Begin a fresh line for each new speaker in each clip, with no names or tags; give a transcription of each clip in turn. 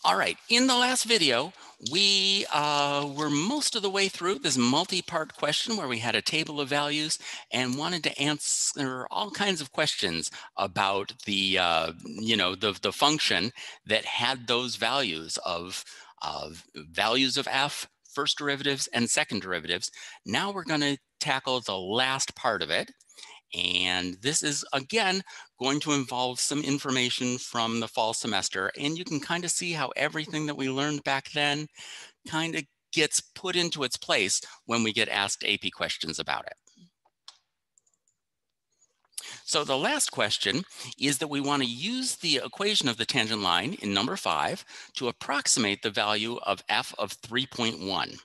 All right, in the last video, we were most of the way through this multi-part question where we had a table of values and wanted to answer all kinds of questions about the, the function that had those values of values of f, first derivatives, and second derivatives. Now we're going to tackle the last part of it. And this is, again, going to involve some information from the fall semester. And you can kind of see how everything that we learned back then kind of gets put into its place when we get asked AP questions about it. So the last question is that we want to use the equation of the tangent line in number 5 to approximate the value of f of 3.1.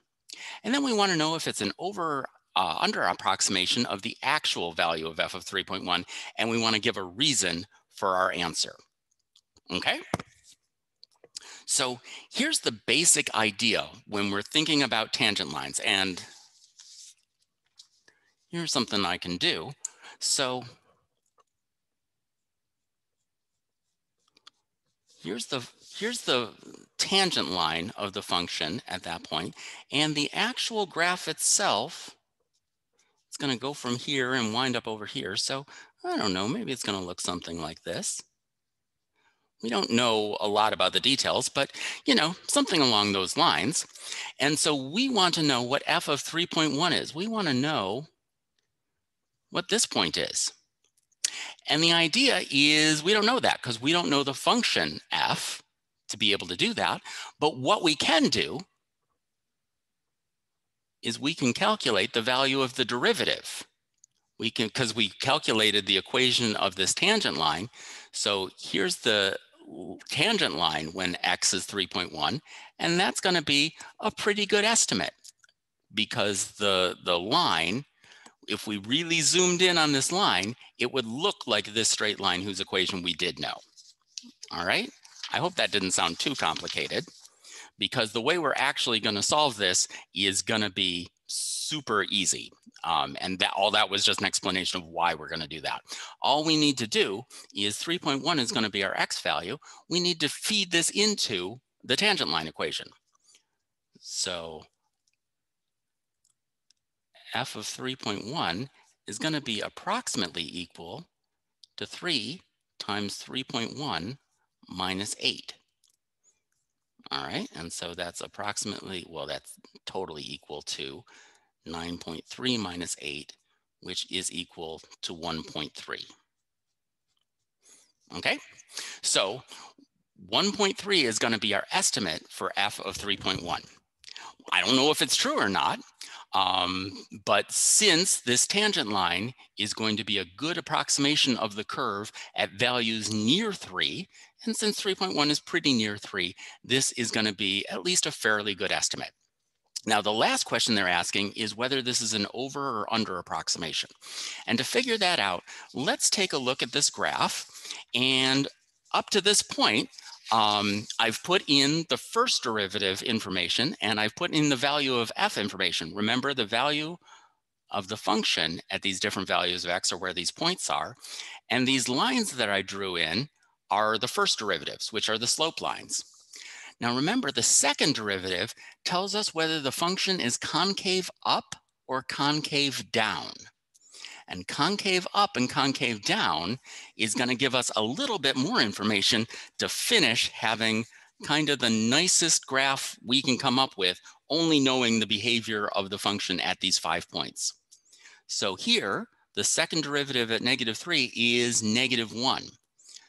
And then we want to know if it's an under approximation of the actual value of f of 3.1, and we want to give a reason for our answer. Okay? So here's the basic idea when we're thinking about tangent lines, and here's something I can do. So here's the tangent line of the function at that point, and the actual graph itself, it's going to go from here and wind up over here. So I don't know, maybe it's going to look something like this. We don't know a lot about the details, but something along those lines. And so we want to know what f of 3.1 is. We want to know what this point is. And the idea is we don't know that because we don't know the function f to be able to do that. But what we can do is we can calculate the value of the derivative. We can, because we calculated the equation of this tangent line. So here's the tangent line when x is 3.1, and that's going to be a pretty good estimate because the line, if we really zoomed in on this line, it would look like this straight line whose equation we did know. All right, I hope that didn't sound too complicated, because the way we're actually going to solve this is going to be super easy. And all that was just an explanation of why we're going to do that. All we need to do is 3.1 is going to be our x value. We need to feed this into the tangent line equation. So f of 3.1 is going to be approximately equal to 3 times 3.1 minus 8. All right, and so that's approximately, well, that's totally equal to 9.3 minus 8, which is equal to 1.3. Okay, so 1.3 is going to be our estimate for f of 3.1. I don't know if it's true or not, but since this tangent line is going to be a good approximation of the curve at values near 3, and since 3.1 is pretty near 3, this is going to be at least a fairly good estimate. Now, the last question they're asking is whether this is an over or under approximation. And to figure that out, let's take a look at this graph. And up to this point, I've put in the first derivative information, and I've put in the value of f information. Remember, the value of the function at these different values of x are where these points are. And these lines that I drew in are the first derivatives, which are the slope lines. Now remember, the second derivative tells us whether the function is concave up or concave down. And concave up and concave down is going to give us a little bit more information to finish having kind of the nicest graph we can come up with, only knowing the behavior of the function at these 5 points. So here, the second derivative at -3 is -1.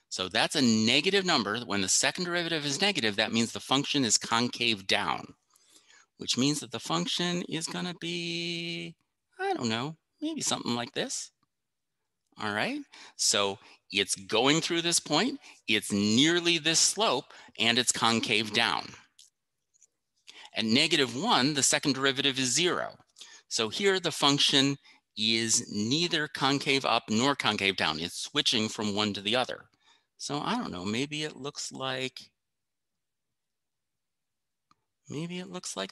So that's a negative number. When the second derivative is negative, that means the function is concave down, which means that the function is going to be, I don't know, maybe something like this. All right, so it's going through this point, it's nearly this slope, and it's concave down. At -1, the second derivative is 0. So here the function is neither concave up nor concave down. It's switching from one to the other. So I don't know, maybe it looks like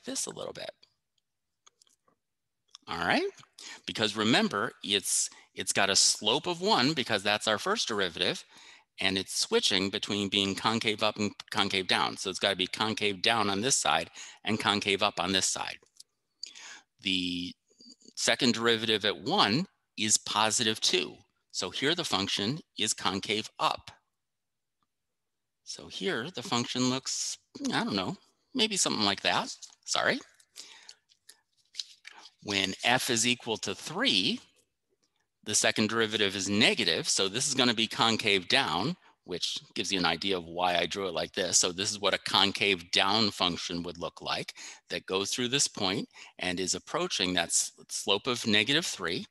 this a little bit. All right, because remember, it's got a slope of 1 because that's our first derivative, and it's switching between being concave up and concave down. So it's got to be concave down on this side and concave up on this side. The second derivative at 1 is positive 2. So here the function is concave up. So here the function looks, I don't know, maybe something like that. Sorry. When f is equal to 3, the second derivative is negative. So this is going to be concave down, which gives you an idea of why I drew it like this. So this is what a concave down function would look like, that goes through this point and is approaching that slope of negative 3.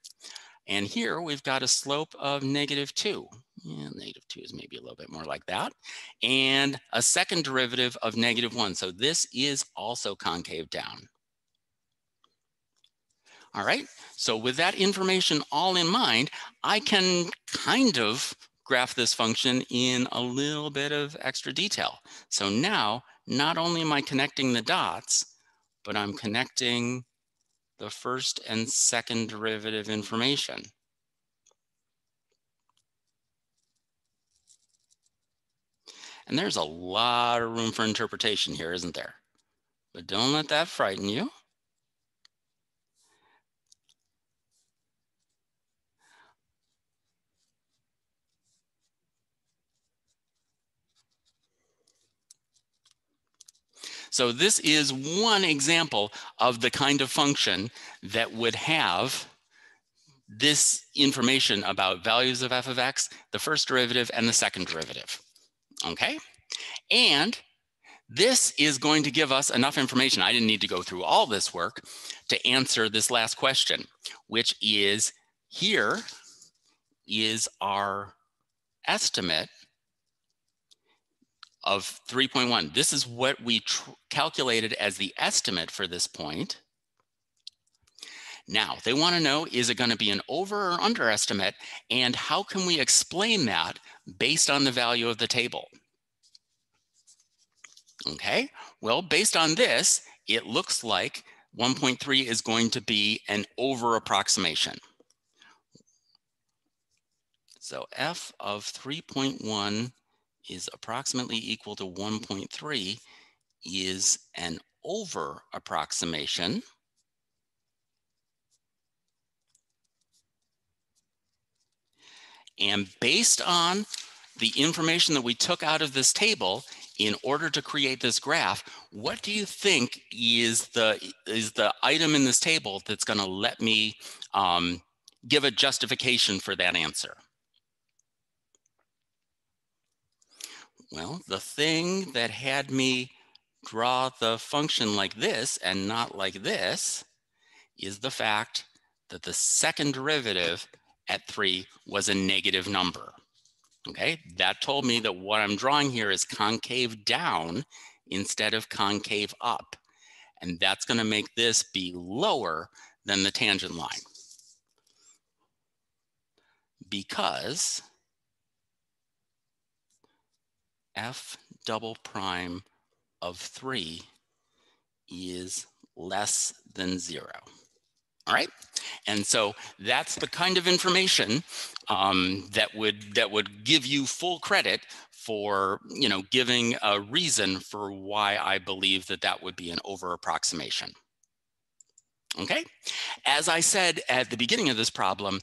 And here we've got a slope of negative 2. Yeah, negative 2 is maybe a little bit more like that. And a second derivative of negative 1. So this is also concave down. All right, so with that information all in mind, I can kind of graph this function in a little bit of extra detail. So now, not only am I connecting the dots, but I'm connecting the first and second derivative information. And there's a lot of room for interpretation here, isn't there? But don't let that frighten you. So this is one example of the kind of function that would have this information about values of f of x, the first derivative and the second derivative, okay? And this is going to give us enough information. I didn't need to go through all this work to answer this last question, which is, here is our estimate of 3.1. This is what we calculated as the estimate for this point. Now, they want to know, is it going to be an over or underestimate? And how can we explain that based on the value of the table? Okay, well, based on this, it looks like 1.3 is going to be an over approximation. So f of 3.1 is approximately equal to 1.3 is an over approximation. And based on the information that we took out of this table in order to create this graph, what do you think is the item in this table that's going to let me give a justification for that answer? Well, the thing that had me draw the function like this and not like this is the fact that the second derivative at 3 was a negative number. Okay, that told me that what I'm drawing here is concave down instead of concave up. And that's going to make this be lower than the tangent line, because f double prime of 3 is less than 0. All right, and so that's the kind of information that would give you full credit for, you know, giving a reason for why I believe that that would be an over approximation. Okay, as I said at the beginning of this problem,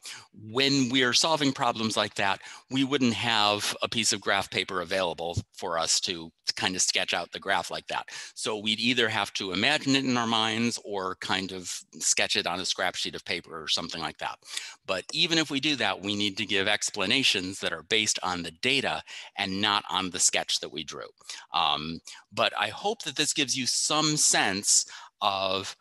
when we're solving problems like that, we wouldn't have a piece of graph paper available for us to kind of sketch out the graph like that. So we'd either have to imagine it in our minds or kind of sketch it on a scrap sheet of paper or something like that. But even if we do that, we need to give explanations that are based on the data and not on the sketch that we drew. But I hope that this gives you some sense of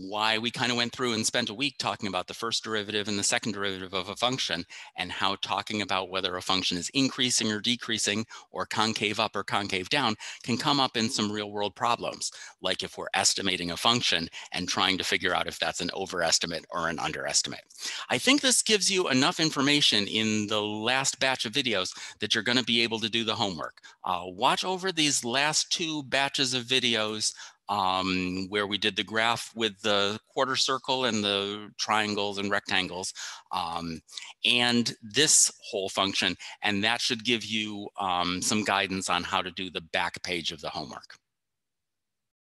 why we kind of went through and spent a week talking about the first derivative and the second derivative of a function, and how talking about whether a function is increasing or decreasing or concave up or concave down can come up in some real world problems, like if we're estimating a function and trying to figure out if that's an overestimate or an underestimate. I think this gives you enough information in the last batch of videos that you're going to be able to do the homework. Watch over these last 2 batches of videos where we did the graph with the quarter circle and the triangles and rectangles, and this whole function, and that should give you some guidance on how to do the back page of the homework.